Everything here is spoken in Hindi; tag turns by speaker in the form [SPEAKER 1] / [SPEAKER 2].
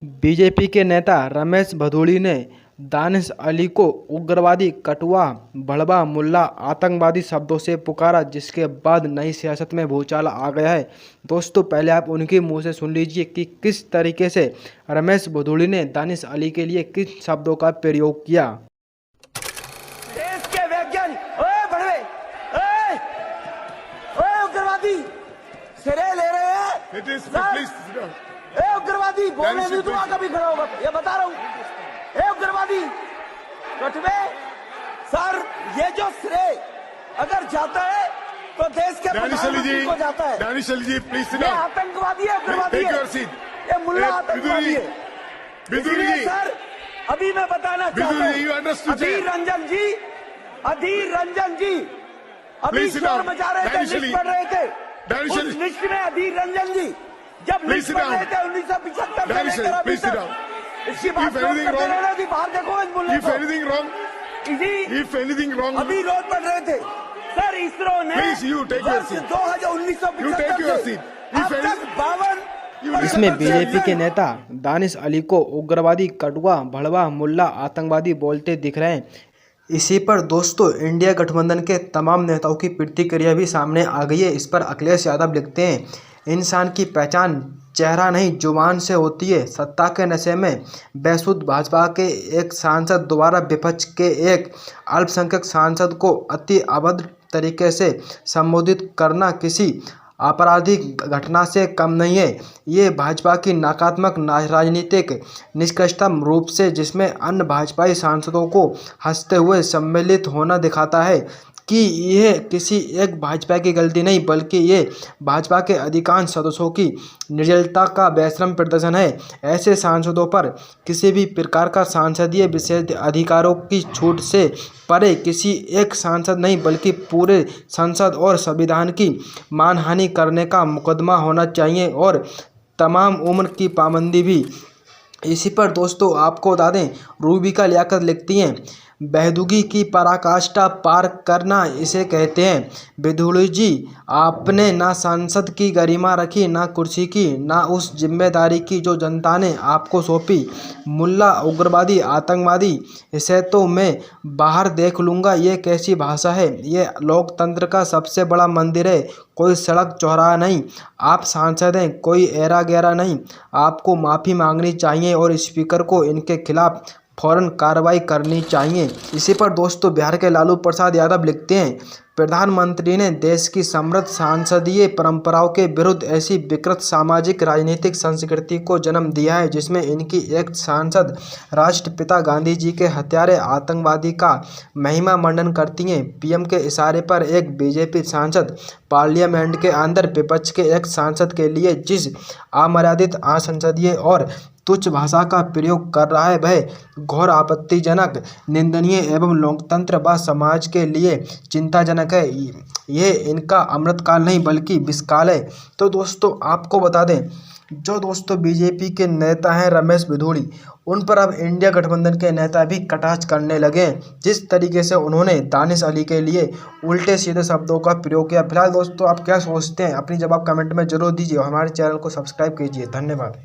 [SPEAKER 1] बीजेपी के नेता रमेश भदौड़ी ने दानिश अली को उग्रवादी, कटुआ, भड़वा, मुल्ला, आतंकवादी शब्दों से पुकारा, जिसके बाद नई सियासत में भूचाल आ गया है। दोस्तों, पहले आप उनके मुंह से सुन लीजिए कि किस तरीके से रमेश भदौड़ी ने दानिश अली के लिए किन शब्दों का प्रयोग किया।
[SPEAKER 2] देश के वैज्ञानिक ओए भड़वे, ओए उग्रवादी सिरे ले रहे हैं। ए उग्रवादी बोलने नहीं दूंगा कभी खड़ा होगा, ये बता रहा हूँ। ए उग्रवादी कटवे सर, ये जो श्रेय अगर जाता है तो देश के प्रधानमंत्री को जाता है।
[SPEAKER 3] दानिश अली जी प्लीज,
[SPEAKER 2] ये आतंकवादी है, उग्रवादी है, ये मुल्ला आतंकवादी है। इसलिए सर अभी मैं बताना चाहता हूँ, अधीर रंजन जी अभी शोर मचा रहे थे, लिस्ट पढ़ रहे थे। उस लिस्ट में अधीर रंजन जी जब लिस्ट पढ़ रहे थे 1975 से लेकर अभी तक, इसकी बात बाहर देखो, अभी रोज पढ़ रहे थे सर। इसरो ने वर्ष 1975 से अब तक 52
[SPEAKER 1] इसमें बीजेपी के नेता दानिश अली को उग्रवादी, कटुआ, भड़वा, मुल्ला, आतंकवादी बोलते दिख रहे हैं। इसी पर दोस्तों इंडिया गठबंधन के तमाम नेताओं की प्रतिक्रिया भी सामने आ गई है। इस पर अखिलेश यादव लिखते हैं, इंसान की पहचान चेहरा नहीं जुबान से होती है। सत्ता के नशे में बेसुध भाजपा के एक सांसद द्वारा विपक्ष के एक अल्पसंख्यक सांसद को अति अभद्र तरीके से संबोधित करना किसी आपराधिक घटना से कम नहीं है। ये भाजपा की नकारात्मक राजनीतिक निष्कर्षतम रूप से, जिसमें अन्य भाजपाई सांसदों को हंसते हुए सम्मिलित होना दिखाता है कि यह किसी एक भाजपा की गलती नहीं, बल्कि ये भाजपा के अधिकांश सदस्यों की निर्लजता का बेशरम प्रदर्शन है। ऐसे सांसदों पर किसी भी प्रकार का सांसदीय विशेष अधिकारों की छूट से परे किसी एक सांसद नहीं, बल्कि पूरे संसद और संविधान की मानहानि करने का मुकदमा होना चाहिए और तमाम उम्र की पाबंदी भी। इसी पर दोस्तों आपको बता दें, रूबिका लियाकत लिखती हैं, बेहदगी की पराकाष्ठा पार करना इसे कहते हैं। भदौड़ी जी, आपने ना सांसद की गरिमा रखी, ना कुर्सी की, ना उस जिम्मेदारी की जो जनता ने आपको सौंपी। मुल्ला, उग्रवादी, आतंकवादी, इसे तो मैं बाहर देख लूँगा। ये कैसी भाषा है? ये लोकतंत्र का सबसे बड़ा मंदिर है, कोई सड़क चौराहा नहीं। आप सांसद हैं, कोई एरा गैरा नहीं। आपको माफ़ी मांगनी चाहिए और स्पीकर को इनके खिलाफ फौरन कार्रवाई करनी चाहिए। इसी पर दोस्तों बिहार के लालू प्रसाद यादव लिखते हैं, प्रधानमंत्री ने देश की समृद्ध सांसदीय परंपराओं के विरुद्ध ऐसी विकृत सामाजिक राजनीतिक संस्कृति को जन्म दिया है, जिसमें इनकी एक सांसद राष्ट्रपिता गांधी जी के हत्यारे आतंकवादी का महिमा मंडन करती हैं। पीएम के इशारे पर एक बीजेपी सांसद पार्लियामेंट के अंदर विपक्ष के एक सांसद के लिए जिस अमर्यादित, असंसदीय और तुच्छ भाषा का प्रयोग कर रहा है, वह घोर आपत्तिजनक, निंदनीय एवं लोकतंत्र व समाज के लिए चिंताजनक है। यह इनका अमृतकाल नहीं बल्कि विषकाल है। तो दोस्तों आपको बता दें, जो दोस्तों बीजेपी के नेता हैं रमेश भदौड़ी, उन पर अब इंडिया गठबंधन के नेता भी कटाक्ष करने लगे हैं, जिस तरीके से उन्होंने दानिश अली के लिए उल्टे सीधे शब्दों का प्रयोग किया। फिलहाल दोस्तों आप क्या सोचते हैं? अपनी जवाब कमेंट में जरूर दीजिए और हमारे चैनल को सब्सक्राइब कीजिए। धन्यवाद।